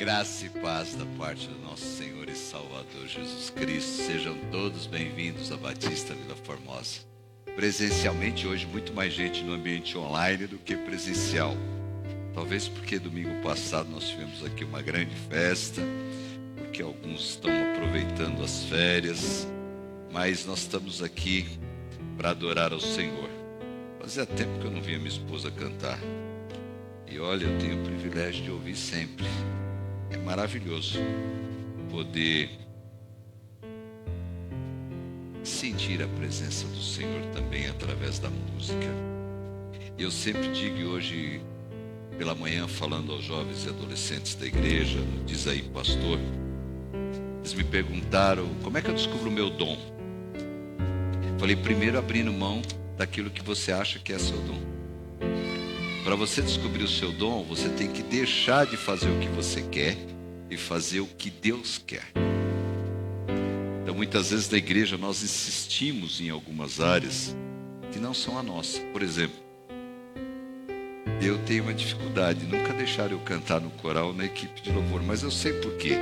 Graça e paz da parte do nosso Senhor e Salvador Jesus Cristo. Sejam todos bem-vindos à Batista Vila Formosa. Presencialmente hoje, muito mais gente no ambiente online do que presencial. Talvez porque domingo passado nós tivemos aqui uma grande festa, porque alguns estão aproveitando as férias, mas nós estamos aqui para adorar ao Senhor. Fazia tempo que eu não via minha esposa cantar. E olha, eu tenho o privilégio de ouvir sempre. É maravilhoso poder sentir a presença do Senhor também através da música. E eu sempre digo, e hoje pela manhã, falando aos jovens e adolescentes da igreja, diz aí pastor, eles me perguntaram, como é que eu descubro o meu dom? Falei, primeiro abrindo mão daquilo que você acha que é seu dom. Para você descobrir o seu dom, você tem que deixar de fazer o que você quer e fazer o que Deus quer. Então, muitas vezes na igreja nós insistimos em algumas áreas que não são a nossa. Por exemplo, eu tenho uma dificuldade, nunca deixaram eu cantar no coral, na equipe de louvor, mas eu sei por quê.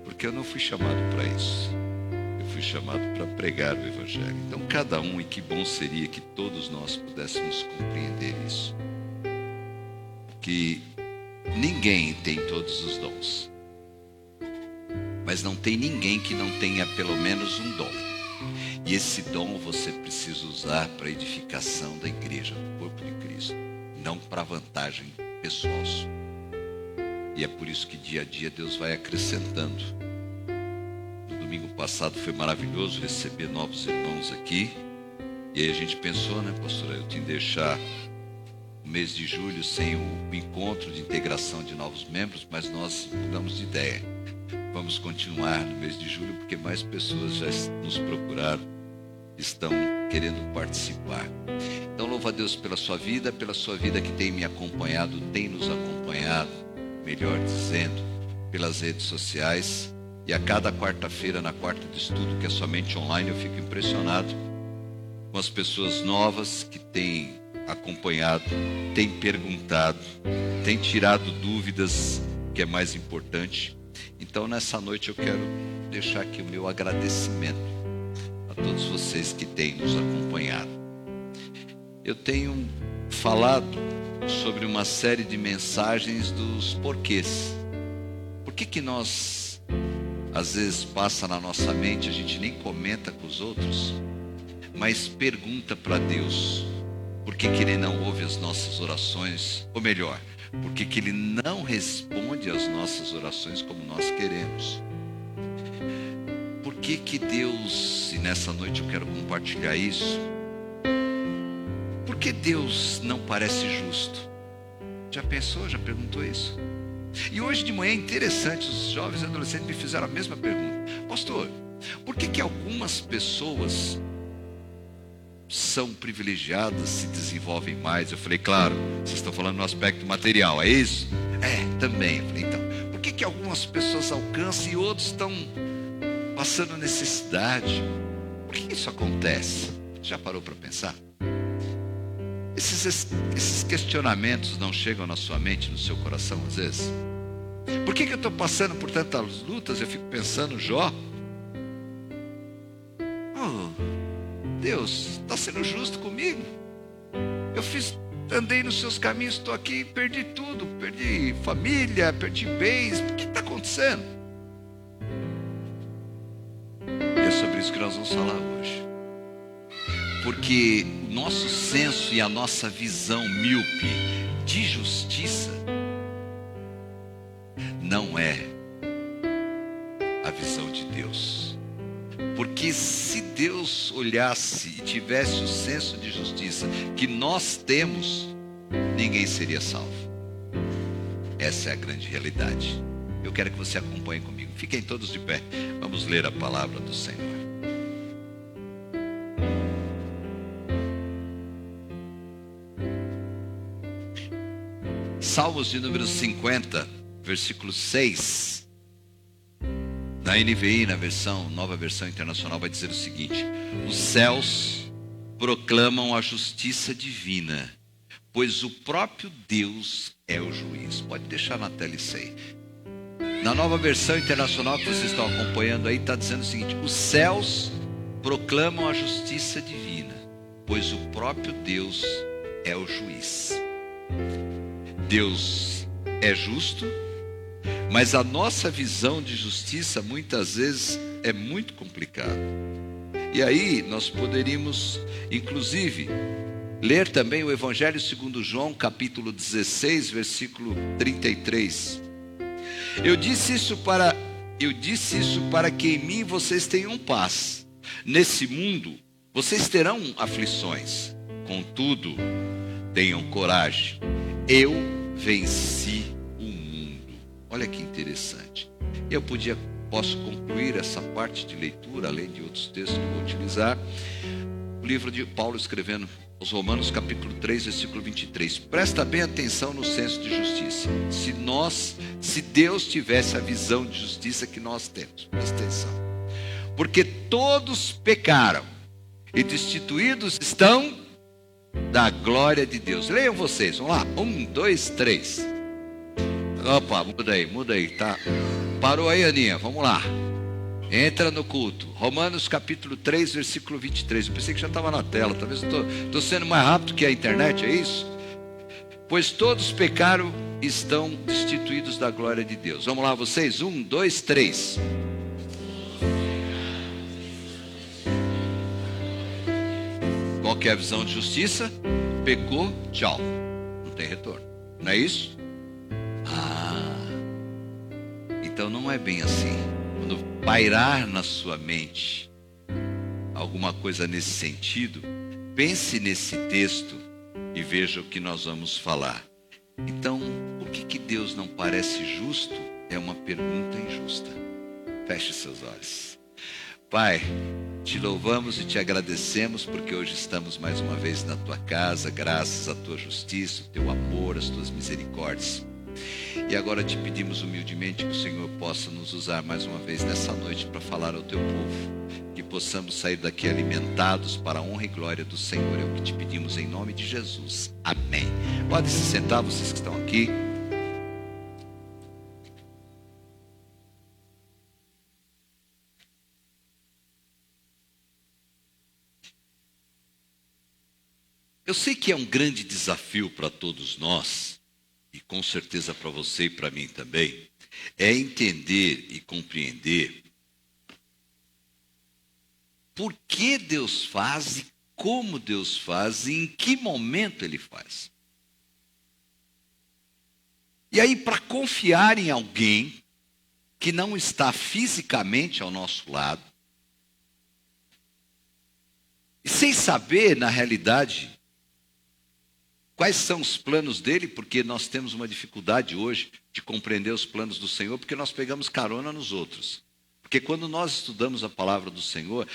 Porque eu não fui chamado para isso. Eu fui chamado para pregar o Evangelho. Então, cada um, e que bom seria que todos nós pudéssemos compreender isso. Que ninguém tem todos os dons, mas não tem ninguém que não tenha pelo menos um dom. E esse dom você precisa usar para a edificação da igreja, do corpo de Cristo, não para vantagem pessoal sua. E é por isso que dia a dia Deus vai acrescentando. No domingo passado foi maravilhoso receber novos irmãos aqui. E aí a gente pensou, né, pastora, eu tinha que deixar o mês de julho sem o encontro de integração de novos membros, mas nós mudamos de ideia. Vamos continuar no mês de julho, porque mais pessoas já nos procuraram, estão querendo participar. Então, louva a Deus pela sua vida que tem me acompanhado, tem nos acompanhado, melhor dizendo, pelas redes sociais. E a cada quarta-feira, na quarta de estudo, que é somente online, eu fico impressionado com as pessoas novas que têm acompanhado, tem perguntado, tem tirado dúvidas, que é mais importante. Então nessa noite eu quero deixar aqui o meu agradecimento a todos vocês que têm nos acompanhado. Eu tenho falado sobre uma série de mensagens dos porquês. Por que nós, às vezes passa na nossa mente, a gente nem comenta com os outros, mas pergunta para Deus, por que Ele não ouve as nossas orações? Ou melhor, por que Ele não responde às nossas orações como nós queremos? Por que Deus, e nessa noite eu quero compartilhar isso, por que Deus não parece justo? Já pensou, já perguntou isso? E hoje de manhã é interessante, os jovens e adolescentes me fizeram a mesma pergunta. Pastor, por que algumas pessoas são privilegiadas, se desenvolvem mais? Eu falei, claro, vocês estão falando no aspecto material, é isso? É, também. Eu falei, então, por que algumas pessoas alcançam e outros estão passando necessidade? Por que isso acontece? Já parou para pensar? Esses questionamentos não chegam na sua mente, no seu coração, às vezes? Por que eu estou passando por tantas lutas? Eu fico pensando, Jó, Deus, está sendo justo comigo? Andei nos seus caminhos, estou aqui, perdi tudo, perdi família, perdi bens, o que está acontecendo? E é sobre isso que nós vamos falar hoje. Porque o nosso senso e a nossa visão míope de justiça não é a visão de Deus. Porque se Deus olhasse e tivesse o senso de justiça que nós temos, ninguém seria salvo. Essa é a grande realidade. Eu quero que você acompanhe comigo. Fiquem todos de pé. Vamos ler a palavra do Senhor. Salmos de número 50, versículo 6. Na NVI, na nova versão internacional, vai dizer o seguinte: os céus proclamam a justiça divina, pois o próprio Deus é o juiz. Pode deixar na tela isso aí. Na Nova Versão Internacional que vocês estão acompanhando aí, está dizendo o seguinte: os céus proclamam a justiça divina, pois o próprio Deus é o juiz. Deus é justo, mas a nossa visão de justiça muitas vezes é muito complicada. E aí nós poderíamos, inclusive, ler também o Evangelho segundo João, capítulo 16, versículo 33. Eu disse isso para que em mim vocês tenham paz. Nesse mundo vocês terão aflições. Contudo, tenham coragem. Eu venci o mundo. Olha que interessante. Posso concluir essa parte de leitura, além de outros textos que vou utilizar. O livro de Paulo escrevendo aos Romanos, capítulo 3, versículo 23. Presta bem atenção no senso de justiça. Se Deus tivesse a visão de justiça que nós temos, presta atenção. Porque todos pecaram e destituídos estão da glória de Deus. Leiam vocês, vamos lá. 1, 2, 3. Opa, muda aí, tá? Parou aí, Aninha, vamos lá. Entra no culto. Romanos capítulo 3, versículo 23. Eu pensei que já estava na tela. Talvez eu estou sendo mais rápido que a internet, é isso? Pois todos pecaram e estão destituídos da glória de Deus. Vamos lá, vocês? 1, 2, 3. Qual que é a visão de justiça? Pecou, tchau. Não tem retorno. Não é isso? Então não é bem assim. Quando pairar na sua mente alguma coisa nesse sentido, pense nesse texto e veja o que nós vamos falar. Então, por que Deus não parece justo? É uma pergunta injusta. Feche seus olhos. Pai, te louvamos e te agradecemos porque hoje estamos mais uma vez na tua casa, graças à tua justiça, o teu amor, as tuas misericórdias. E agora te pedimos humildemente que o Senhor possa nos usar mais uma vez nessa noite para falar ao teu povo, que possamos sair daqui alimentados para a honra e glória do Senhor. É o que te pedimos em nome de Jesus. Amém. Pode se sentar, vocês que estão aqui. Eu sei que é um grande desafio para todos nós, e com certeza para você e para mim também, é entender e compreender por que Deus faz e como Deus faz e em que momento Ele faz. E aí, para confiar em alguém que não está fisicamente ao nosso lado, e sem saber, na realidade, quais são os planos dele, porque nós temos uma dificuldade hoje de compreender os planos do Senhor, porque nós pegamos carona nos outros. Porque quando nós estudamos a palavra do Senhor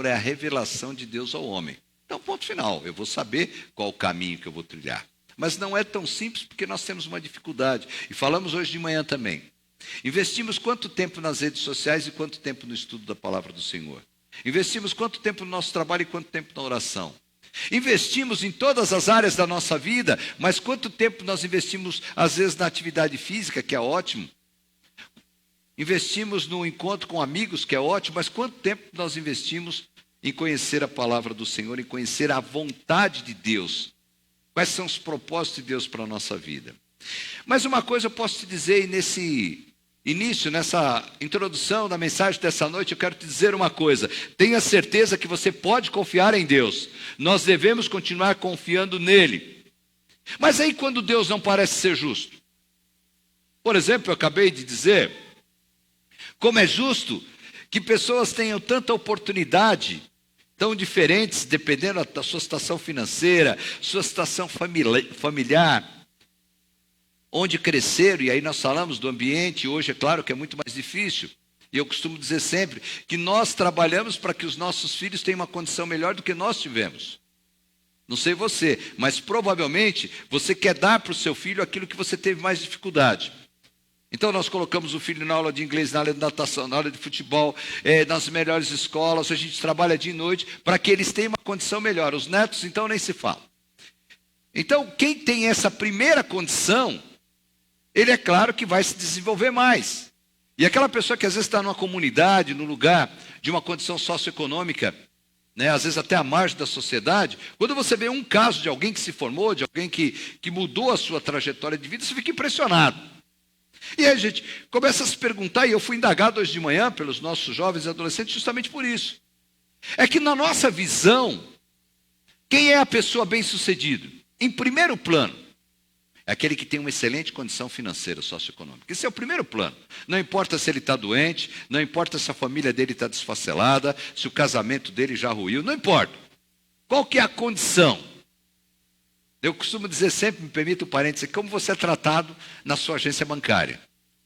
é a revelação de Deus ao homem. Então, ponto final, eu vou saber qual o caminho que eu vou trilhar. Mas não é tão simples porque nós temos uma dificuldade. E falamos hoje de manhã também. Investimos quanto tempo nas redes sociais e quanto tempo no estudo da palavra do Senhor? Investimos quanto tempo no nosso trabalho e quanto tempo na oração? Investimos em todas as áreas da nossa vida, mas quanto tempo nós investimos, às vezes, na atividade física, que é ótimo. Investimos no encontro com amigos, que é ótimo, mas quanto tempo nós investimos em conhecer a palavra do Senhor, em conhecer a vontade de Deus? Quais são os propósitos de Deus para a nossa vida? Mas uma coisa eu posso te dizer nesse início, nessa introdução da mensagem dessa noite, eu quero te dizer uma coisa: tenha certeza que você pode confiar em Deus. Nós devemos continuar confiando nele. Mas aí quando Deus não parece ser justo? Por exemplo, eu acabei de dizer, como é justo que pessoas tenham tanta oportunidade, tão diferentes, dependendo da sua situação financeira, sua situação familiar, onde cresceram, e aí nós falamos do ambiente, hoje é claro que é muito mais difícil, e eu costumo dizer sempre que nós trabalhamos para que os nossos filhos tenham uma condição melhor do que nós tivemos. Não sei você, mas provavelmente você quer dar para o seu filho aquilo que você teve mais dificuldade. Então nós colocamos o filho na aula de inglês, na aula de natação, na aula de futebol, nas melhores escolas, a gente trabalha dia e noite para que eles tenham uma condição melhor. Os netos, então, nem se fala. Então, quem tem essa primeira condição, ele é claro que vai se desenvolver mais. E aquela pessoa que às vezes está numa comunidade, num lugar de uma condição socioeconômica, né, às vezes até à margem da sociedade, quando você vê um caso de alguém que se formou, de alguém que mudou a sua trajetória de vida, você fica impressionado. E aí a gente começa a se perguntar, e eu fui indagado hoje de manhã pelos nossos jovens e adolescentes justamente por isso. É que na nossa visão, quem é a pessoa bem-sucedida? Em primeiro plano, é aquele que tem uma excelente condição financeira, socioeconômica. Esse é o primeiro plano. Não importa se ele está doente, não importa se a família dele está desfacelada, se o casamento dele já ruiu, não importa. Qual que é a condição? Eu costumo dizer sempre, me permita um parênteses, como você é tratado na sua agência bancária.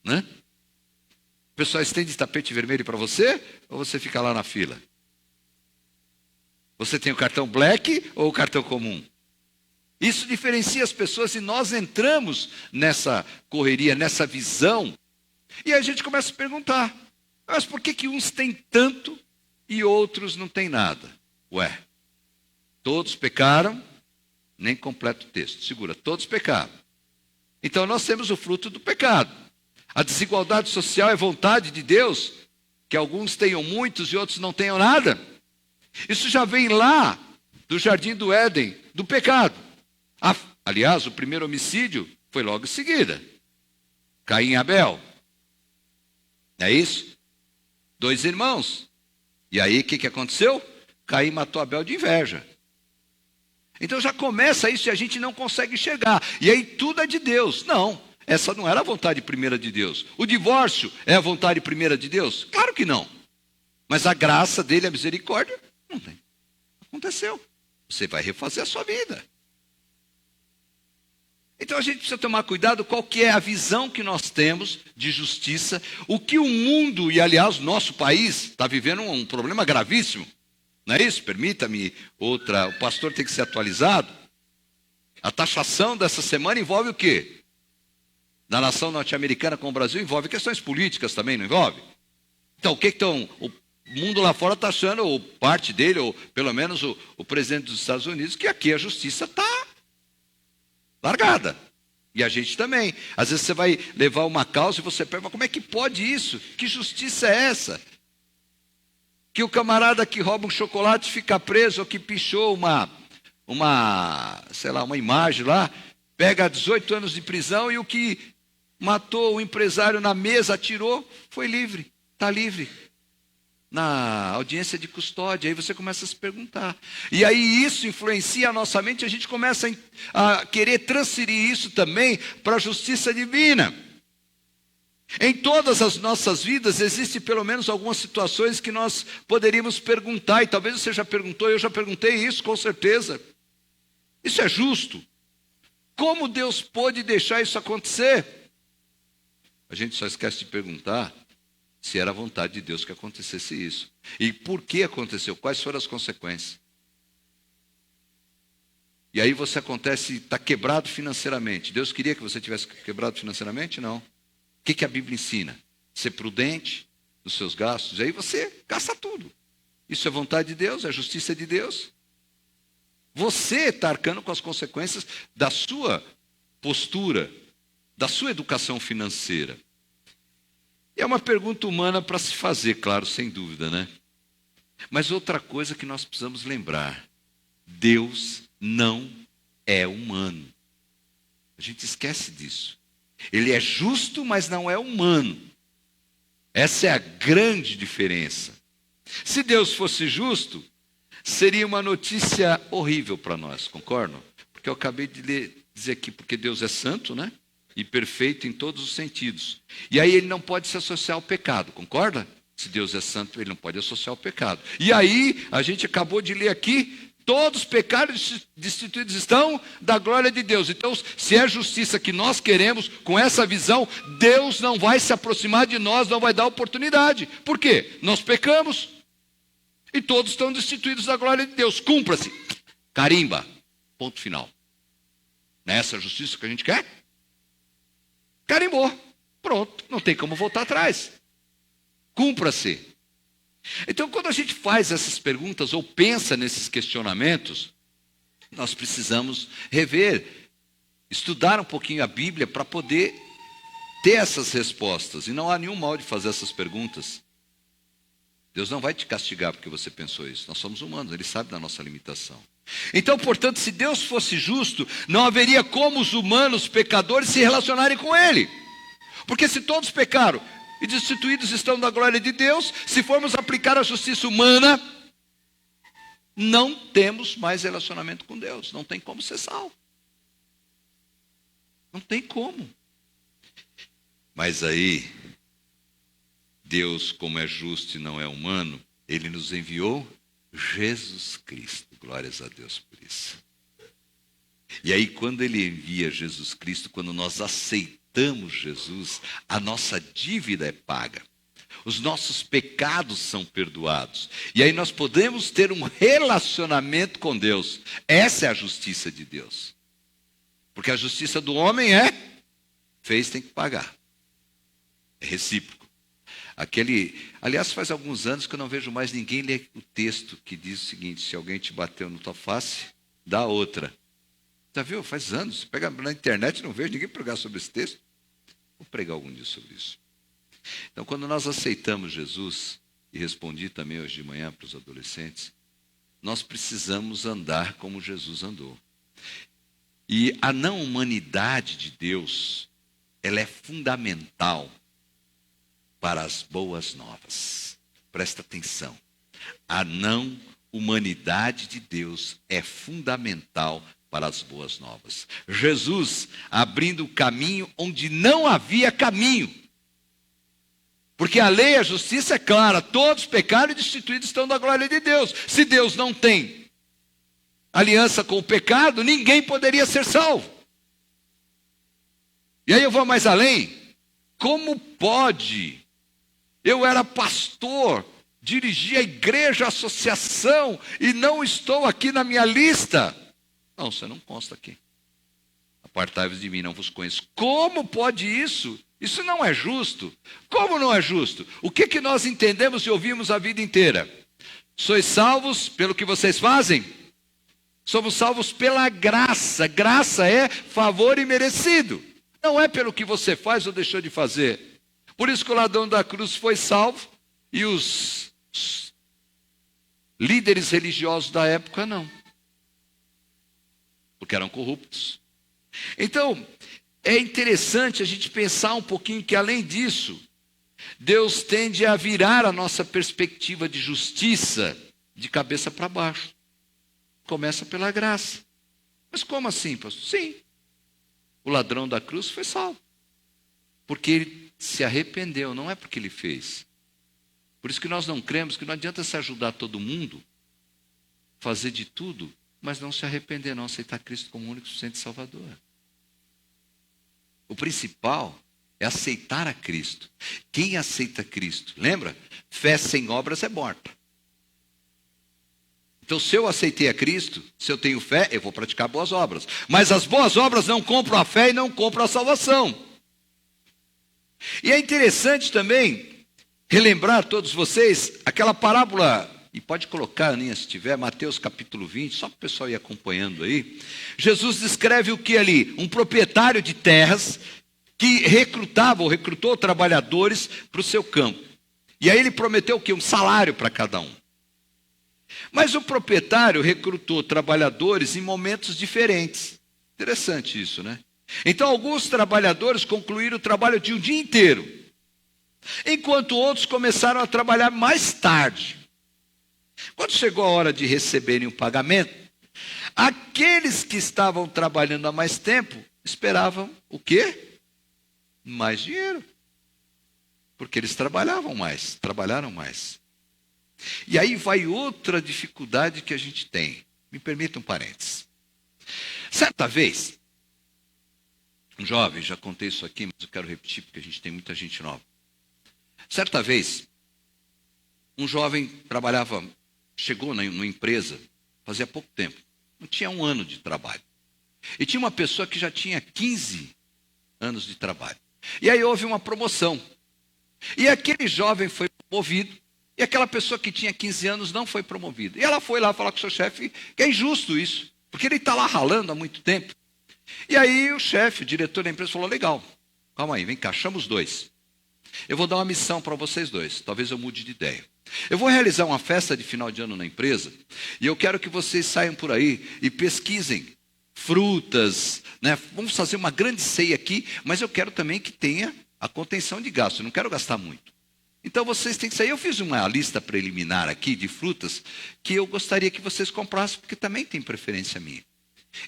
Né? O pessoal estende tapete vermelho para você, ou você fica lá na fila? Você tem o cartão black ou o cartão comum? Isso diferencia as pessoas e nós entramos nessa correria, nessa visão. E a gente começa a perguntar, mas por que uns têm tanto e outros não têm nada? Ué, todos pecaram, nem completa o texto. Segura, todos pecaram. Então nós temos o fruto do pecado. A desigualdade social é vontade de Deus, que alguns tenham muitos e outros não tenham nada. Isso já vem lá do Jardim do Éden, do pecado. Aliás, o primeiro homicídio foi logo em seguida. Caim e Abel. Não é isso? 2 irmãos. E aí o que aconteceu? Caim matou Abel de inveja. Então já começa isso e a gente não consegue enxergar. E aí tudo é de Deus. Não, essa não era a vontade primeira de Deus. O divórcio é a vontade primeira de Deus? Claro que não. Mas a graça dele, a misericórdia, não tem. Aconteceu. Você vai refazer a sua vida. Então a gente precisa tomar cuidado qual que é a visão que nós temos de justiça, o que o mundo, e aliás nosso país, está vivendo um problema gravíssimo. Não é isso? Permita-me o pastor tem que ser atualizado. A taxação dessa semana envolve o quê? Na nação norte-americana com o Brasil envolve questões políticas também, não envolve? Então o que estão... O mundo lá fora está achando, ou parte dele, ou pelo menos o presidente dos Estados Unidos, que aqui a justiça está largada. E a gente também. Às vezes você vai levar uma causa e você pergunta, como é que pode isso? Que justiça é essa? Que o camarada que rouba um chocolate fica preso, ou que pichou uma imagem lá, pega 18 anos de prisão e o que matou o empresário na mesa, atirou, foi livre, está livre. Na audiência de custódia, aí você começa a se perguntar. E aí isso influencia a nossa mente, a gente começa a querer transferir isso também para a justiça divina. Em todas as nossas vidas existem pelo menos algumas situações que nós poderíamos perguntar, e talvez você já perguntou, eu já perguntei isso com certeza. Isso é justo? Como Deus pôde deixar isso acontecer? A gente só esquece de perguntar se era a vontade de Deus que acontecesse isso. E por que aconteceu? Quais foram as consequências? E aí você está quebrado financeiramente. Deus queria que você tivesse quebrado financeiramente? Não. O que a Bíblia ensina? Ser prudente nos seus gastos. E aí você gasta tudo. Isso é vontade de Deus, é justiça de Deus. Você está arcando com as consequências da sua postura, da sua educação financeira. É uma pergunta humana para se fazer, claro, sem dúvida, né? Mas outra coisa que nós precisamos lembrar: Deus não é humano. A gente esquece disso. Ele é justo, mas não é humano. Essa é a grande diferença. Se Deus fosse justo, seria uma notícia horrível para nós, concordam? Porque eu acabei de dizer aqui, porque Deus é santo, né? E perfeito em todos os sentidos. E aí ele não pode se associar ao pecado, concorda? Se Deus é santo, ele não pode associar ao pecado. E aí, a gente acabou de ler aqui, todos os pecados destituídos estão da glória de Deus. Então, se é justiça que nós queremos, com essa visão, Deus não vai se aproximar de nós, não vai dar oportunidade. Por quê? Nós pecamos e todos estão destituídos da glória de Deus. Cumpra-se. Carimba. Ponto final. Não é essa a justiça que a gente quer? Carimbou. Pronto. Não tem como voltar atrás. Cumpra-se. Então, quando a gente faz essas perguntas ou pensa nesses questionamentos, nós precisamos rever, estudar um pouquinho a Bíblia para poder ter essas respostas. E não há nenhum mal de fazer essas perguntas. Deus não vai te castigar porque você pensou isso. Nós somos humanos, Ele sabe da nossa limitação. Então, portanto, se Deus fosse justo, não haveria como os humanos pecadores se relacionarem com Ele. Porque se todos pecaram e destituídos estão da glória de Deus, se formos aplicar a justiça humana, não temos mais relacionamento com Deus. Não tem como ser salvo. Não tem como. Mas aí, Deus, como é justo e não é humano, Ele nos enviou Jesus Cristo. Glórias a Deus por isso. E aí, quando Ele envia Jesus Cristo, quando nós aceitamos Jesus, a nossa dívida é paga. Os nossos pecados são perdoados. E aí nós podemos ter um relacionamento com Deus. Essa é a justiça de Deus. Porque a justiça do homem fez, tem que pagar. É recíproco. Aliás, faz alguns anos que eu não vejo mais ninguém ler o texto que diz o seguinte: se alguém te bateu na tua face, dá outra. Já viu? Faz anos. Você pega na internet, não vejo ninguém pregar sobre esse texto. Vou pregar algum dia sobre isso. Então, quando nós aceitamos Jesus, e respondi também hoje de manhã para os adolescentes, nós precisamos andar como Jesus andou. E a não humanidade de Deus, ela é fundamental para as boas novas. Presta atenção. A não humanidade de Deus é fundamental para as boas novas. Jesus abrindo o caminho onde não havia caminho. Porque a lei e a justiça é clara, todos pecaram e destituídos estão da glória de Deus. Se Deus não tem aliança com o pecado, ninguém poderia ser salvo. E aí eu vou mais além. Como pode? Eu era pastor, dirigi a igreja, a associação, e não estou aqui na minha lista. Não, você não consta aqui. Apartai-vos de mim, não vos conheço. Como pode isso? Isso não é justo. Como não é justo? O que nós entendemos e ouvimos a vida inteira? Sois salvos pelo que vocês fazem? Somos salvos pela graça. Graça é favor imerecido. Não é pelo que você faz ou deixou de fazer. Por isso que o ladrão da cruz foi salvo e os líderes religiosos da época não. Porque eram corruptos. Então, é interessante a gente pensar um pouquinho que, além disso, Deus tende a virar a nossa perspectiva de justiça de cabeça para baixo. Começa pela graça. Mas como assim, pastor? Sim. O ladrão da cruz foi salvo. Porque ele se arrependeu, não é porque ele fez. Por isso que nós não cremos que não adianta se ajudar todo mundo, fazer de tudo, mas não se arrepender, não aceitar Cristo como único suficiente Salvador. O principal é aceitar a Cristo. Quem aceita Cristo? Lembra? Fé sem obras é morta. Então, se eu aceitei a Cristo, se eu tenho fé, eu vou praticar boas obras. Mas as boas obras não compram a fé e não compram a salvação. E é interessante também relembrar a todos vocês aquela parábola, e pode colocar, Aninha, se tiver, Mateus capítulo 20, só para o pessoal ir acompanhando aí. Jesus descreve o que ali? Um proprietário de terras que recrutou trabalhadores para o seu campo. E aí ele prometeu o quê? Um salário para cada um. Mas o proprietário recrutou trabalhadores em momentos diferentes. Interessante isso, né? Então alguns trabalhadores concluíram o trabalho de um dia inteiro, enquanto outros começaram a trabalhar mais tarde. Quando chegou a hora de receberem o pagamento, aqueles que estavam trabalhando há mais tempo esperavam o quê? Mais dinheiro. Porque eles trabalharam mais. E aí vai outra dificuldade que a gente tem. Me permita um parênteses. Certa vez, um jovem, já contei isso aqui, mas eu quero repetir porque a gente tem muita gente nova. Certa vez, um jovem chegou numa empresa, fazia pouco tempo, não tinha 1 ano de trabalho. E tinha uma pessoa que já tinha 15 anos de trabalho. E aí houve uma promoção. E aquele jovem foi promovido, e aquela pessoa que tinha 15 anos não foi promovida. E ela foi lá falar com o seu chefe que é injusto isso, porque ele está lá ralando há muito tempo. E aí o chefe, o diretor da empresa falou, legal, calma aí, vem cá, chama os dois. Eu vou dar uma missão para vocês dois, talvez eu mude de ideia. Eu vou realizar uma festa de final de ano na empresa e eu quero que vocês saiam por aí e pesquisem frutas, né? Vamos fazer uma grande ceia aqui, mas eu quero também que tenha a contenção de gasto, eu não quero gastar muito. Então vocês têm que sair. Eu fiz uma lista preliminar aqui de frutas que eu gostaria que vocês comprassem, porque também tem preferência minha.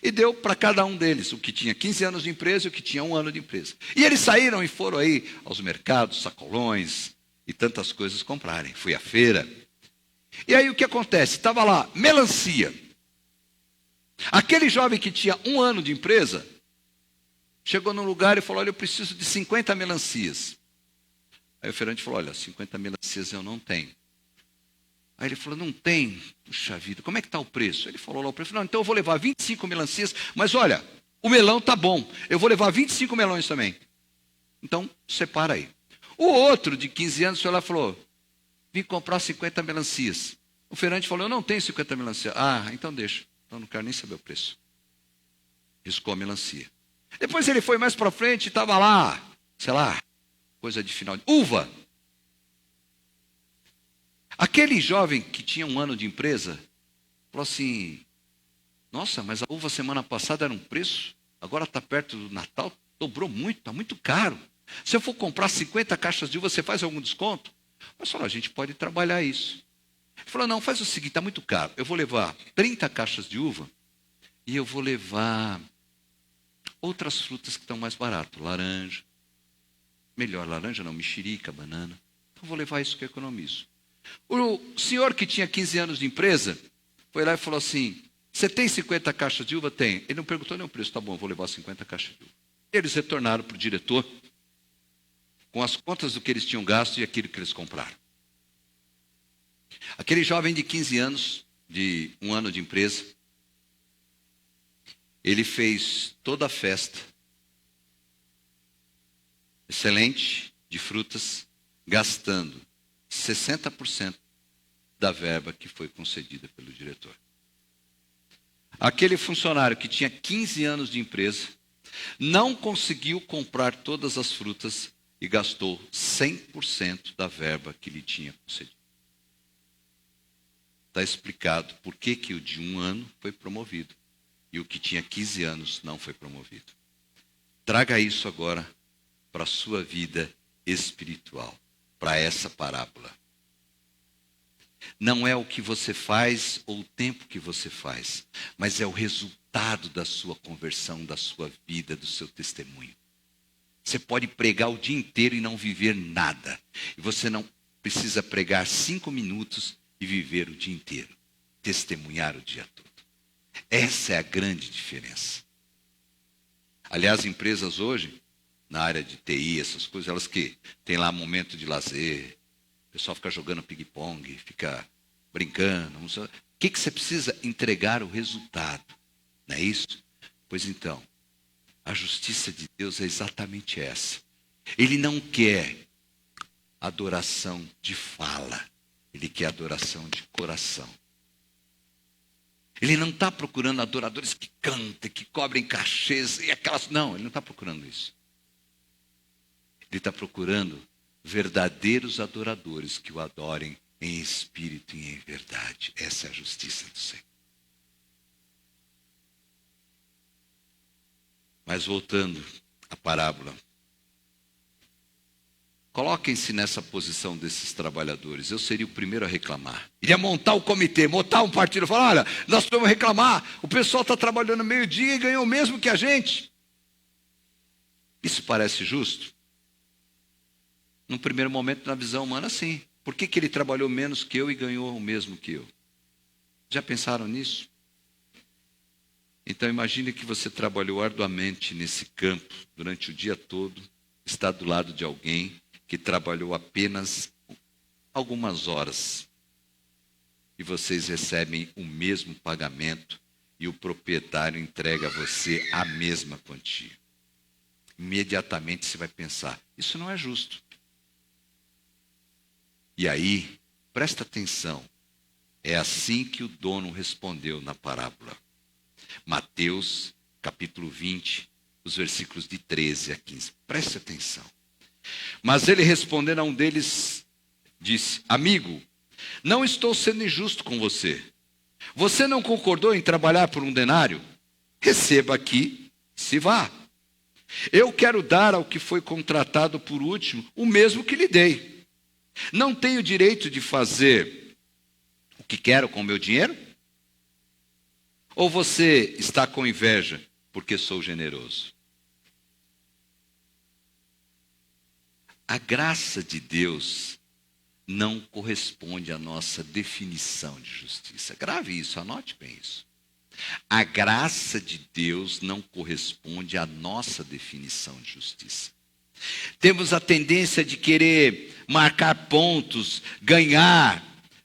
E deu para cada um deles, o que tinha 15 anos de empresa e o que tinha 1 ano de empresa. E eles saíram e foram aí aos mercados, sacolões e tantas coisas comprarem. Fui à feira. E aí o que acontece? Estava lá, melancia. Aquele jovem que tinha 1 ano de empresa, chegou num lugar e falou, olha, eu preciso de 50 melancias. Aí o feirante falou, olha, 50 melancias eu não tenho. Aí ele falou, não tem? Puxa vida, como é que está o preço? Ele falou lá o preço, não, então eu vou levar 25 melancias, mas olha, o melão tá bom, eu vou levar 25 melões também. Então, separa aí. O outro, de 15 anos, foi lá e falou, vim comprar 50 melancias. O feirante falou, eu não tenho 50 melancias. Ah, então deixa, então não quero nem saber o preço. Riscou a melancia. Depois ele foi mais para frente e estava lá, sei lá, coisa de final de... Uva! Aquele jovem que tinha 1 ano de empresa, falou assim, nossa, mas a uva semana passada era um preço, agora está perto do Natal, dobrou muito, está muito caro. Se eu for comprar 50 caixas de uva, você faz algum desconto? Mas falou, a gente pode trabalhar isso. Ele falou, não, faz o seguinte, está muito caro, eu vou levar 30 caixas de uva e eu vou levar outras frutas que estão mais barato, laranja, melhor laranja não, mexerica, banana. Então eu vou levar isso que eu economizo. O senhor que tinha 15 anos de empresa, foi lá e falou assim, você tem 50 caixas de uva? Tem. Ele não perguntou nem o preço, tá bom, eu vou levar 50 caixas de uva. Eles retornaram para o diretor, com as contas do que eles tinham gasto e aquilo que eles compraram. Aquele jovem de 15 anos, de 1 ano de empresa, ele fez toda a festa, excelente, de frutas, gastando 60% da verba que foi concedida pelo diretor. Aquele funcionário que tinha 15 anos de empresa, não conseguiu comprar todas as frutas e gastou 100% da verba que lhe tinha concedido. Está explicado por que o de 1 ano foi promovido e o que tinha 15 anos não foi promovido. Traga isso agora para a sua vida espiritual, para essa parábola. Não é o que você faz ou o tempo que você faz, mas é o resultado da sua conversão, da sua vida, do seu testemunho. Você pode pregar o dia inteiro e não viver nada. E você não precisa pregar 5 minutos e viver o dia inteiro. Testemunhar o dia todo. Essa é a grande diferença. Aliás, empresas hoje, na área de TI, essas coisas, elas que têm lá momento de lazer, o pessoal fica jogando ping-pong, fica brincando. O que você precisa? Entregar o resultado. Não é isso? Pois então, a justiça de Deus é exatamente essa. Ele não quer adoração de fala. Ele quer adoração de coração. Ele não está procurando adoradores que cantem, que cobrem cachês e aquelas... Não, ele não está procurando isso. Ele está procurando verdadeiros adoradores que o adorem em espírito e em verdade. Essa é a justiça do Senhor. Mas voltando à parábola. Coloquem-se nessa posição desses trabalhadores. Eu seria o primeiro a reclamar. Iria montar o comitê, montar um partido. Falar, olha, nós vamos reclamar. O pessoal está trabalhando meio-dia e ganhou o mesmo que a gente. Isso parece justo? Num primeiro momento, na visão humana, sim. Por que ele trabalhou menos que eu e ganhou o mesmo que eu? Já pensaram nisso? Então imagine que você trabalhou arduamente nesse campo durante o dia todo, está do lado de alguém que trabalhou apenas algumas horas. E vocês recebem o mesmo pagamento e o proprietário entrega a você a mesma quantia. Imediatamente você vai pensar, isso não é justo. E aí, presta atenção, é assim que o dono respondeu na parábola. Mateus, capítulo 20, os versículos de 13 a 15. Preste atenção. Mas ele respondendo a um deles, disse: amigo, não estou sendo injusto com você. Você não concordou em trabalhar por um denário? Receba aqui, se vá. Eu quero dar ao que foi contratado por último o mesmo que lhe dei. Não tenho direito de fazer o que quero com o meu dinheiro? Ou você está com inveja porque sou generoso? A graça de Deus não corresponde à nossa definição de justiça. Grave isso, anote bem isso. A graça de Deus não corresponde à nossa definição de justiça. Temos a tendência de querer marcar pontos, ganhar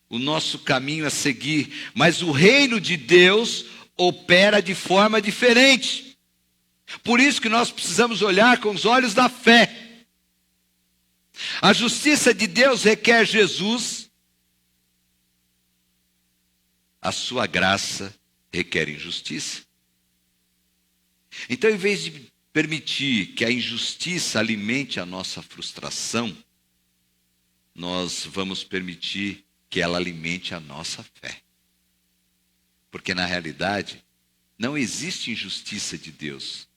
o nosso caminho a seguir, mas o reino de Deus opera de forma diferente. Por isso que nós precisamos olhar com os olhos da fé. A justiça de Deus requer Jesus, a sua graça requer injustiça. Então, em vez de permitir que a injustiça alimente a nossa frustração, nós vamos permitir que ela alimente a nossa fé. Porque, na realidade, não existe injustiça de Deus,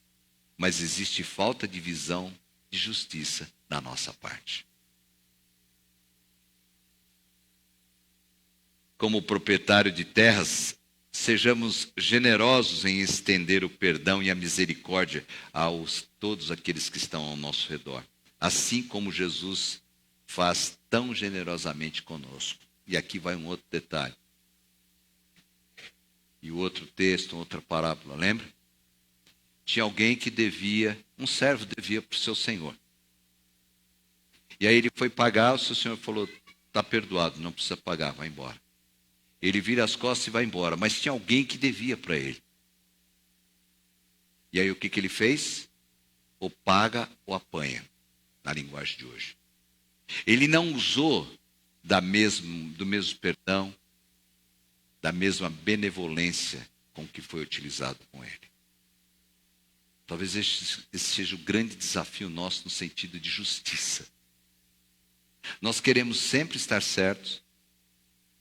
mas existe falta de visão de justiça da nossa parte. Como proprietário de terras, sejamos generosos em estender o perdão e a misericórdia a todos aqueles que estão ao nosso redor, assim como Jesus faz tão generosamente conosco. E aqui vai um outro detalhe. E o outro texto, outra parábola, lembra? Tinha alguém que devia, um servo devia para o seu senhor. E aí ele foi pagar, o seu senhor falou: está perdoado, não precisa pagar, vai embora. Ele vira as costas e vai embora, mas tinha alguém que devia para ele. E aí o que ele fez? Ou paga ou apanha, na linguagem de hoje. Ele não usou do mesmo perdão, da mesma benevolência com que foi utilizado com ele. Talvez esse seja o grande desafio nosso no sentido de justiça. Nós queremos sempre estar certos,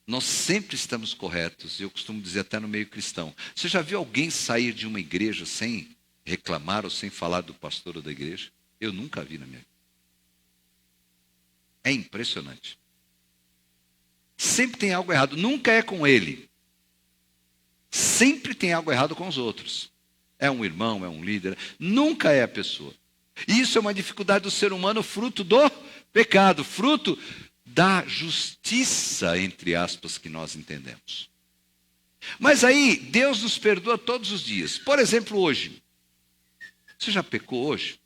nós sempre estamos corretos. Eu costumo dizer até no meio cristão. Você já viu alguém sair de uma igreja sem reclamar ou sem falar do pastor ou da igreja? Eu nunca vi na minha vida. É impressionante. Sempre tem algo errado, nunca é com ele. Sempre tem algo errado com os outros. É um irmão, é um líder, nunca é a pessoa. Isso é uma dificuldade do ser humano, fruto do pecado, fruto da justiça, entre aspas, que nós entendemos. Mas aí, Deus nos perdoa todos os dias. Por exemplo, hoje. Você já pecou hoje?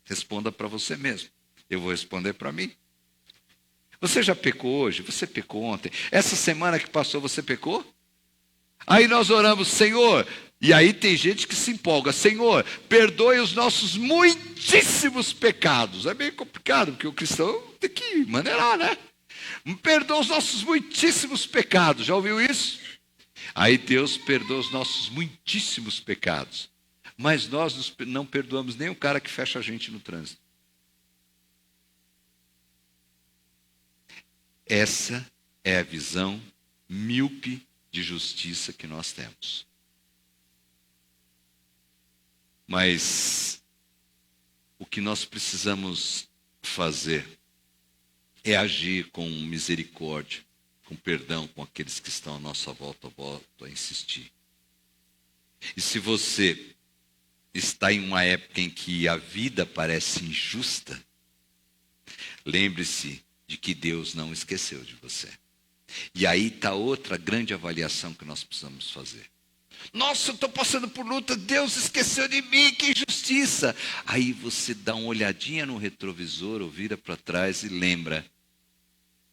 Responda para você mesmo. Eu vou responder para mim. Você já pecou hoje? Você pecou ontem? Essa semana que passou, você pecou? Aí nós oramos: Senhor, e aí tem gente que se empolga: Senhor, perdoe os nossos muitíssimos pecados. É meio complicado, porque o cristão tem que maneirar, né? Perdoa os nossos muitíssimos pecados. Já ouviu isso? Aí Deus perdoa os nossos muitíssimos pecados. Mas nós não perdoamos nem o cara que fecha a gente no trânsito. Essa é a visão míope de justiça que nós temos. Mas o que nós precisamos fazer é agir com misericórdia, com perdão, com aqueles que estão à nossa volta. Volto a insistir. E se você está em uma época em que a vida parece injusta, lembre-se de que Deus não esqueceu de você. E aí está outra grande avaliação que nós precisamos fazer. Nossa, eu estou passando por luta, Deus esqueceu de mim, que injustiça. Aí você dá uma olhadinha no retrovisor ou vira para trás e lembra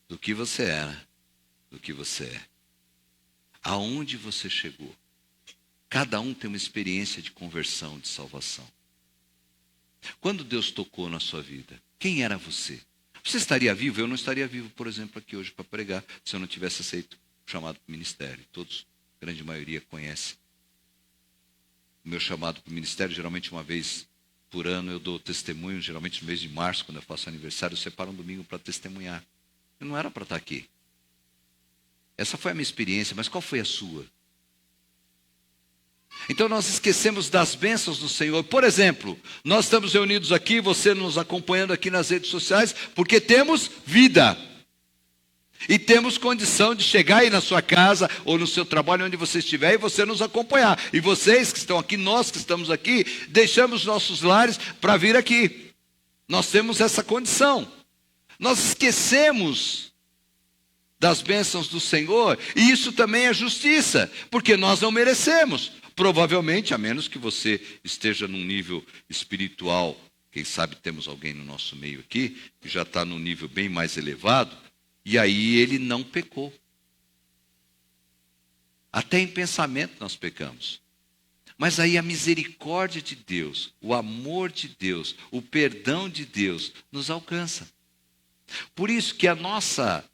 do que você era, do que você é. Aonde você chegou. Cada um tem uma experiência de conversão, de salvação. Quando Deus tocou na sua vida, quem era você? Você estaria vivo? Eu não estaria vivo, por exemplo, aqui hoje para pregar, se eu não tivesse aceito o chamado para o ministério. Todos, a grande maioria, conhece o meu chamado para o ministério, geralmente uma vez por ano eu dou testemunho, geralmente no mês de março, quando eu faço aniversário, eu separo um domingo para testemunhar. Eu não era para estar aqui. Essa foi a minha experiência, mas qual foi a sua? Então nós esquecemos das bênçãos do Senhor. Por exemplo, nós estamos reunidos aqui, você nos acompanhando aqui nas redes sociais, porque temos vida. E temos condição de chegar aí na sua casa ou no seu trabalho, onde você estiver, e você nos acompanhar. E vocês que estão aqui, nós que estamos aqui, deixamos nossos lares para vir aqui. Nós temos essa condição. Nós esquecemos das bênçãos do Senhor, e isso também é justiça, porque nós não merecemos. Provavelmente, a menos que você esteja num nível espiritual, quem sabe temos alguém no nosso meio aqui, que já está num nível bem mais elevado, e aí ele não pecou. Até em pensamento nós pecamos. Mas aí a misericórdia de Deus, o amor de Deus, o perdão de Deus nos alcança. Por isso que a nossa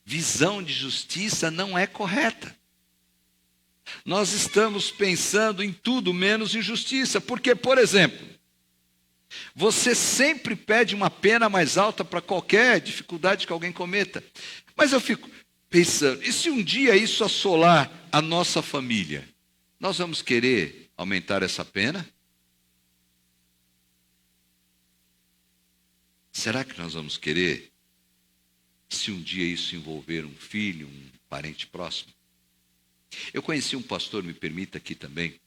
visão de justiça não é correta. Nós estamos pensando em tudo menos em justiça. Porque, por exemplo, você sempre pede uma pena mais alta para qualquer dificuldade que alguém cometa. Mas eu fico pensando, e se um dia isso assolar a nossa família? Nós vamos querer aumentar essa pena? Será que nós vamos querer, se um dia isso envolver um filho, um parente próximo? Eu conheci um pastor, me permita aqui também,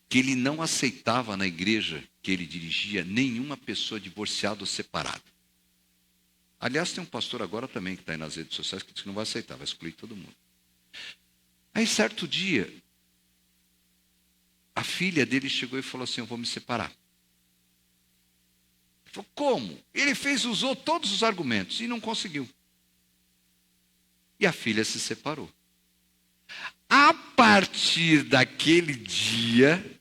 que ele não aceitava na igreja que ele dirigia nenhuma pessoa divorciada ou separada. Aliás, tem um pastor agora também que está aí nas redes sociais que diz que não vai aceitar, vai excluir todo mundo. Aí, certo dia, a filha dele chegou e falou assim, eu vou me separar. Ele falou, como? Ele usou todos os argumentos e não conseguiu. E a filha se separou. A partir daquele dia,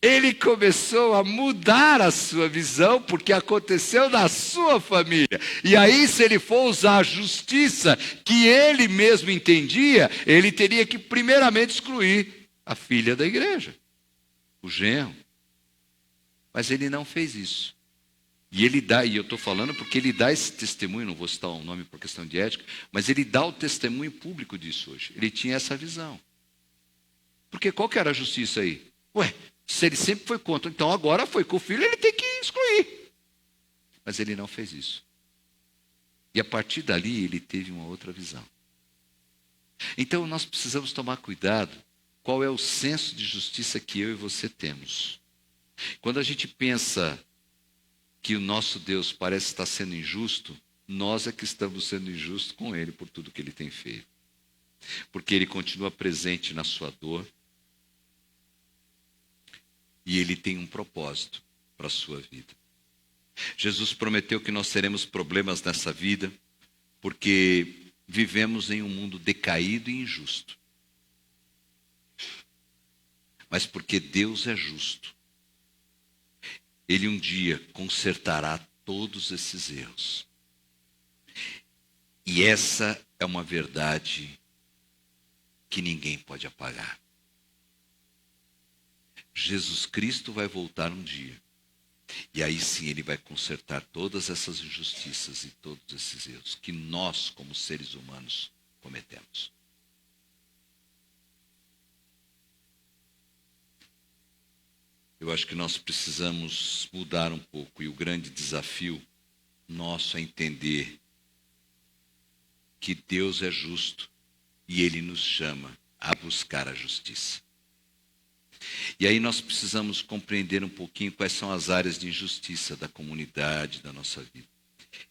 ele começou a mudar a sua visão, porque aconteceu na sua família. E aí, se ele for usar a justiça que ele mesmo entendia, ele teria que primeiramente excluir a filha da igreja, o genro. Mas ele não fez isso. E ele dá, e eu estou falando porque ele dá esse testemunho, não vou citar o nome por questão de ética, mas ele dá o testemunho público disso hoje. Ele tinha essa visão. Porque qual que era a justiça aí? Ué, se ele sempre foi contra, então agora foi com o filho, ele tem que excluir. Mas ele não fez isso. E a partir dali ele teve uma outra visão. Então nós precisamos tomar cuidado qual é o senso de justiça que eu e você temos. Quando a gente pensa que o nosso Deus parece estar sendo injusto, nós é que estamos sendo injustos com Ele por tudo que Ele tem feito. Porque Ele continua presente na sua dor e Ele tem um propósito para a sua vida. Jesus prometeu que nós teremos problemas nessa vida porque vivemos em um mundo decaído e injusto. Mas porque Deus é justo, Ele um dia consertará todos esses erros. E essa é uma verdade que ninguém pode apagar. Jesus Cristo vai voltar um dia. E aí sim Ele vai consertar todas essas injustiças e todos esses erros que nós, como seres humanos, cometemos. Eu acho que nós precisamos mudar um pouco, e o grande desafio nosso é entender que Deus é justo e Ele nos chama a buscar a justiça. E aí nós precisamos compreender um pouquinho quais são as áreas de injustiça da comunidade, da nossa vida.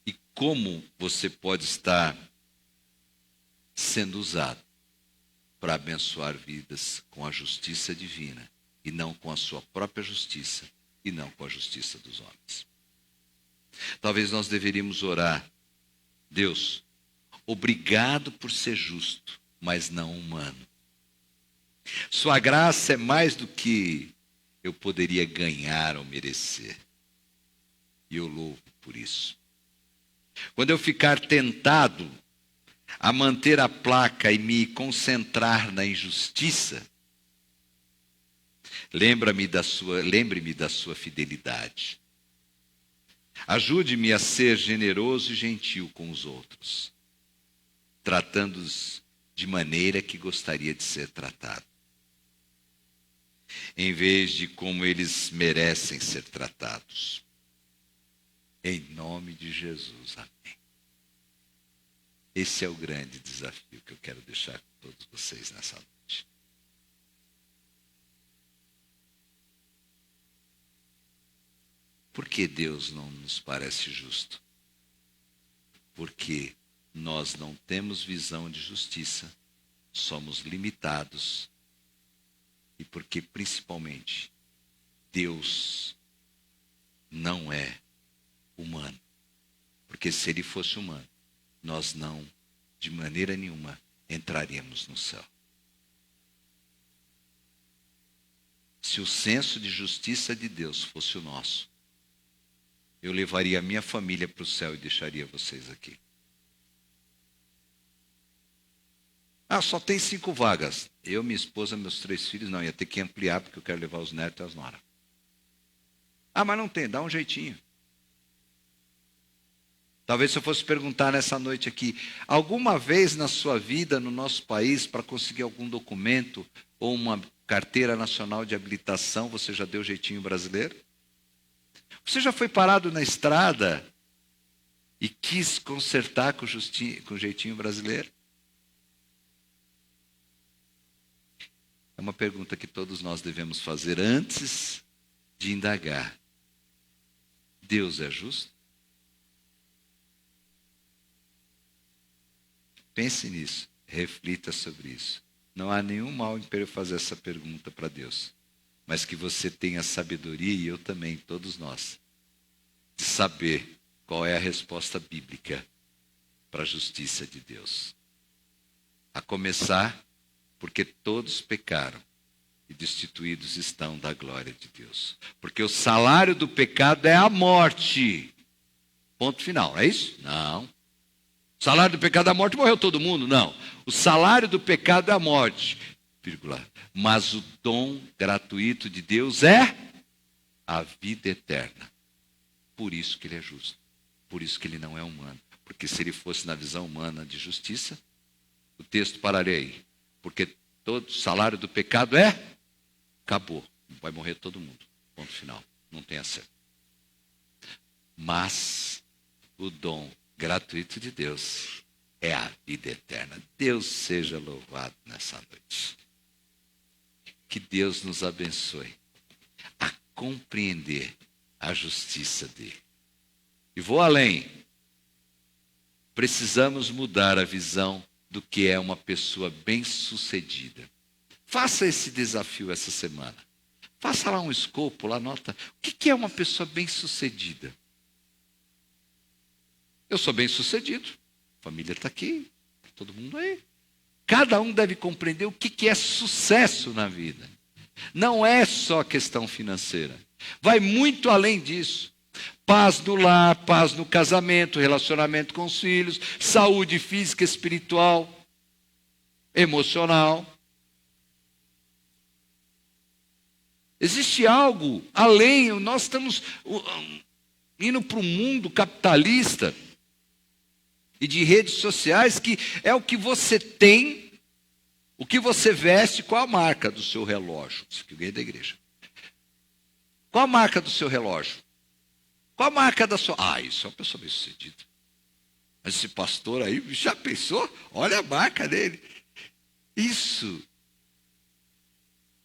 E como você pode estar sendo usado para abençoar vidas com a justiça divina. E não com a sua própria justiça, e não com a justiça dos homens. Talvez nós deveríamos orar, Deus, obrigado por ser justo, mas não humano. Sua graça é mais do que eu poderia ganhar ou merecer. E eu louvo por isso. Quando eu ficar tentado a manter a placa e me concentrar na injustiça, Lembre-me da sua fidelidade. Ajude-me a ser generoso e gentil com os outros, tratando-os de maneira que gostaria de ser tratado, em vez de como eles merecem ser tratados. Em nome de Jesus, amém. Esse é o grande desafio que eu quero deixar com todos vocês nessa noite. Por que Deus não nos parece justo? Porque nós não temos visão de justiça, somos limitados, e porque, principalmente, Deus não é humano. Porque se ele fosse humano, nós não, de maneira nenhuma, entraríamos no céu. Se o senso de justiça de Deus fosse o nosso, eu levaria a minha família para o céu e deixaria vocês aqui. Só tem 5 vagas. Eu, minha esposa, meus 3 filhos, não, ia ter que ampliar, porque eu quero levar os netos e as noras. Mas não tem, dá um jeitinho. Talvez se eu fosse perguntar nessa noite aqui, alguma vez na sua vida, no nosso país, para conseguir algum documento ou uma carteira nacional de habilitação, você já deu jeitinho brasileiro? Você já foi parado na estrada e quis consertar com o jeitinho brasileiro? É uma pergunta que todos nós devemos fazer antes de indagar. Deus é justo? Pense nisso, reflita sobre isso. Não há nenhum mal em eu fazer essa pergunta para Deus. Mas que você tenha sabedoria, e eu também, todos nós, de saber qual é a resposta bíblica para a justiça de Deus. A começar, porque todos pecaram e destituídos estão da glória de Deus. Porque o salário do pecado é a morte. Ponto final, é isso? Não. O salário do pecado é a morte, morreu todo mundo? Não. O salário do pecado é a morte, vírgula. Mas o dom gratuito de Deus é a vida eterna. Por isso que ele é justo. Por isso que ele não é humano. Porque se ele fosse na visão humana de justiça, o texto pararia aí. Porque todo salário do pecado acabou. Vai morrer todo mundo. Ponto final. Não tem acerto. Mas o dom gratuito de Deus é a vida eterna. Deus seja louvado nessa noite. Que Deus nos abençoe a compreender a justiça dele. E vou além. Precisamos mudar a visão do que é uma pessoa bem-sucedida. Faça esse desafio essa semana. Faça lá um escopo, lá anota. O que é uma pessoa bem-sucedida? Eu sou bem-sucedido. A família está aqui. Todo mundo aí. Cada um deve compreender o que é sucesso na vida. Não é só questão financeira. Vai muito além disso. Paz no lar, paz no casamento, relacionamento com os filhos, saúde física, espiritual, emocional. Existe algo além. Nós estamos indo para um mundo capitalista e de redes sociais que é o que você tem, o que você veste, qual a marca do seu relógio? Isso aqui é da igreja. Qual a marca do seu relógio? Qual a marca da sua... isso é uma pessoa bem-sucedida. Mas esse pastor aí, já pensou? Olha a marca dele. Isso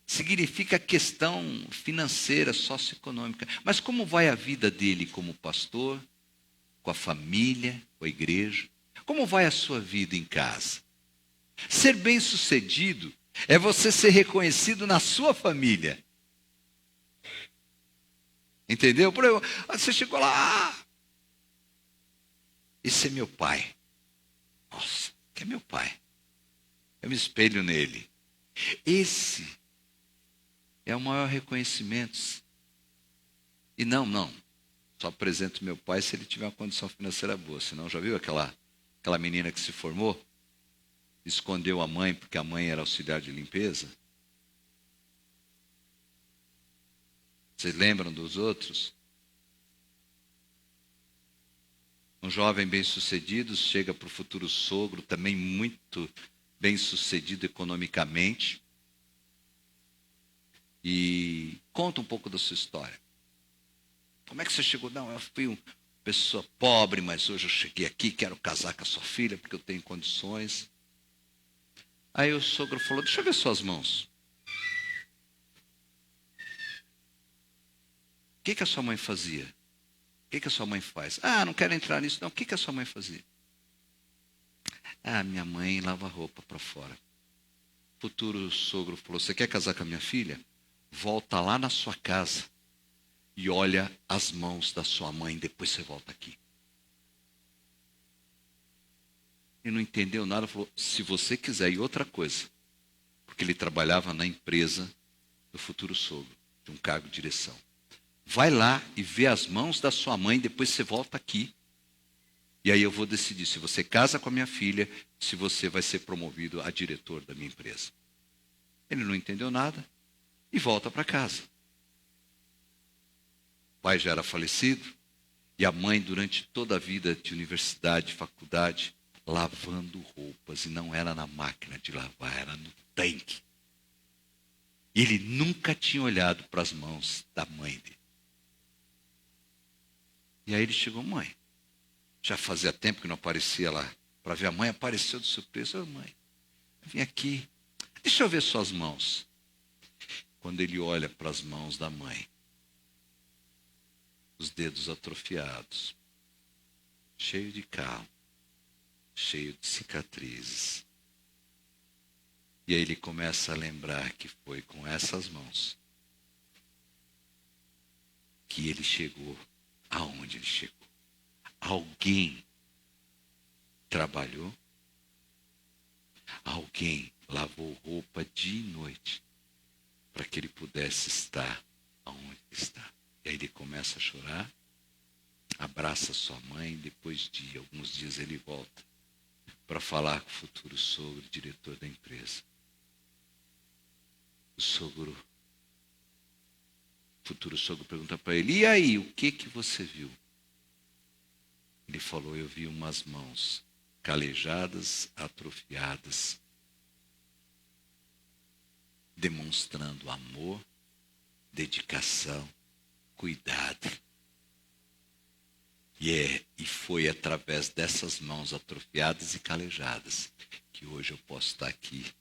significa questão financeira, socioeconômica. Mas como vai a vida dele como pastor, com a família, com a igreja? Como vai a sua vida em casa? Ser bem-sucedido é você ser reconhecido na sua família. Entendeu? Por exemplo, você chegou lá, esse é meu pai. Nossa, que é meu pai. Eu me espelho nele. Esse é o maior reconhecimento. E não. Só apresento meu pai se ele tiver uma condição financeira boa. Senão, já viu aquela menina que se formou? Escondeu a mãe porque a mãe era auxiliar de limpeza? Vocês lembram dos outros? Um jovem bem-sucedido chega para o futuro sogro, também muito bem-sucedido economicamente, e conta um pouco da sua história. Como é que você chegou? Não, eu fui uma pessoa pobre, mas hoje eu cheguei aqui, quero casar com a sua filha porque eu tenho condições. Aí o sogro falou, deixa eu ver suas mãos. O que a sua mãe fazia? O que a sua mãe faz? Ah, não quero entrar nisso não. O que a sua mãe fazia? Ah, minha mãe lava roupa para fora. O futuro sogro falou, você quer casar com a minha filha? Volta lá na sua casa e olha as mãos da sua mãe, depois você volta aqui. Ele não entendeu nada, falou, se você quiser, e outra coisa, porque ele trabalhava na empresa do futuro sogro, de um cargo de direção. Vai lá e vê as mãos da sua mãe, depois você volta aqui. E aí eu vou decidir se você casa com a minha filha, se você vai ser promovido a diretor da minha empresa. Ele não entendeu nada e volta para casa. O pai já era falecido e a mãe, durante toda a vida de universidade, faculdade, lavando roupas. E não era na máquina de lavar, era no tanque. E ele nunca tinha olhado para as mãos da mãe dele. E aí ele chegou, mãe, já fazia tempo que não aparecia lá para ver a mãe, apareceu de surpresa, mãe, vim aqui, deixa eu ver suas mãos. Quando ele olha para as mãos da mãe, os dedos atrofiados, cheio de cal, cheio de cicatrizes. E aí ele começa a lembrar que foi com essas mãos que ele chegou aonde ele chegou. Alguém trabalhou, alguém lavou roupa dia e noite para que ele pudesse estar aonde ele está. E aí ele começa a chorar, abraça sua mãe, depois de alguns dias ele volta para falar com o futuro sogro, diretor da empresa. O futuro sogro pergunta para ele, e aí, o que você viu? Ele falou, eu vi umas mãos calejadas, atrofiadas, demonstrando amor, dedicação, cuidado. E foi através dessas mãos atrofiadas e calejadas que hoje eu posso estar aqui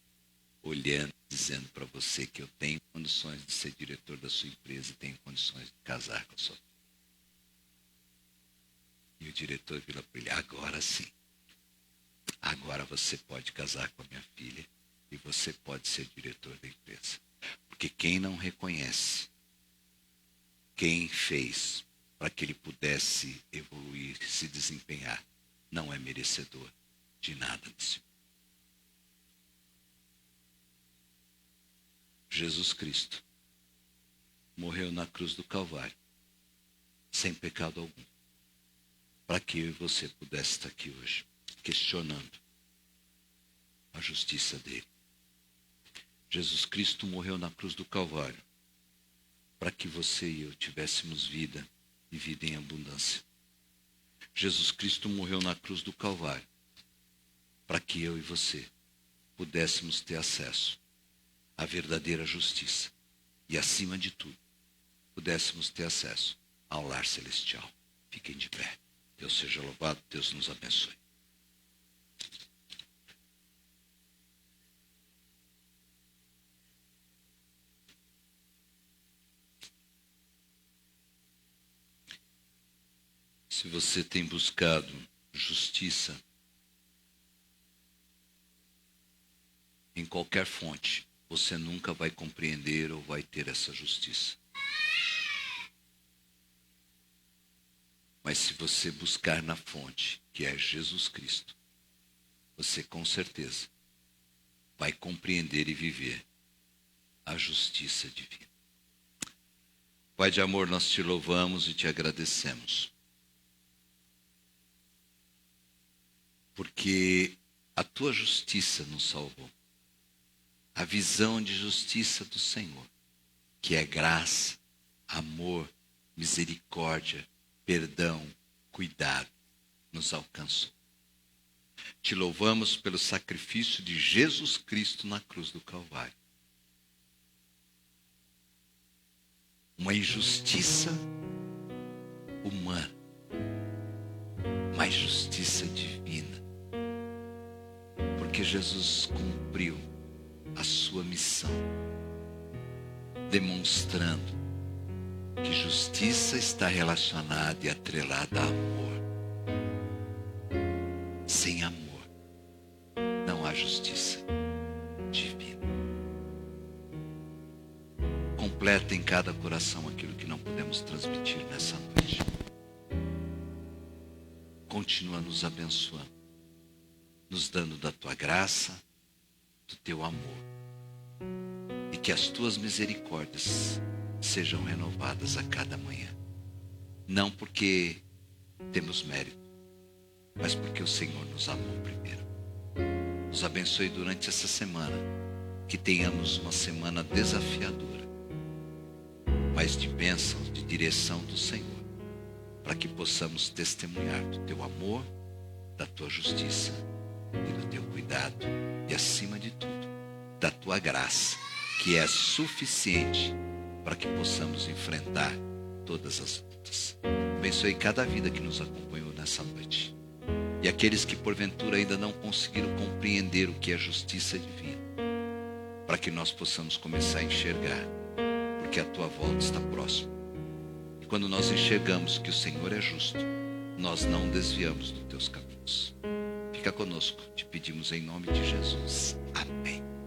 olhando, dizendo para você que eu tenho condições de ser diretor da sua empresa e tenho condições de casar com a sua filha. E o diretor vira para ele, agora sim. Agora você pode casar com a minha filha e você pode ser diretor da empresa. Porque quem não reconhece, quem fez para que ele pudesse evoluir, se desempenhar, não é merecedor de nada disso. Jesus Cristo morreu na cruz do Calvário, sem pecado algum, para que eu e você pudesse estar aqui hoje, questionando a justiça dele. Jesus Cristo morreu na cruz do Calvário, para que você e eu tivéssemos vida e vida em abundância. Jesus Cristo morreu na cruz do Calvário, para que eu e você pudéssemos ter acesso à verdadeira justiça e, acima de tudo, pudéssemos ter acesso ao lar celestial. Fiquem de pé. Deus seja louvado, Deus nos abençoe. Se você tem buscado justiça em qualquer fonte, você nunca vai compreender ou vai ter essa justiça. Mas se você buscar na fonte, que é Jesus Cristo, você com certeza vai compreender e viver a justiça divina. Pai de amor, nós te louvamos e te agradecemos. Porque a tua justiça nos salvou. A visão de justiça do Senhor, que é graça, amor, misericórdia, perdão, cuidado nos alcançou. Te louvamos pelo sacrifício de Jesus Cristo na cruz do Calvário. Uma injustiça humana, mas justiça divina. Porque Jesus cumpriu a sua missão, demonstrando que justiça está relacionada e atrelada a amor. Sem amor, não há justiça divina. Completa em cada coração aquilo que não podemos transmitir nessa noite. Continua nos abençoando, nos dando da tua graça, do teu amor. E que as tuas misericórdias sejam renovadas a cada manhã. Não porque temos mérito, mas porque o Senhor nos amou primeiro. Nos abençoe durante essa semana, que tenhamos uma semana desafiadora, mas de bênção, de direção do Senhor, para que possamos testemunhar do teu amor, da tua justiça e do teu cuidado, e acima de tudo, da tua graça, que é suficiente para que possamos enfrentar todas as lutas. Abençoe cada vida que nos acompanhou nessa noite. E aqueles que porventura ainda não conseguiram compreender o que é justiça divina, para que nós possamos começar a enxergar, porque a tua volta está próxima. E quando nós enxergamos que o Senhor é justo, nós não desviamos dos teus caminhos. Fica conosco, te pedimos em nome de Jesus.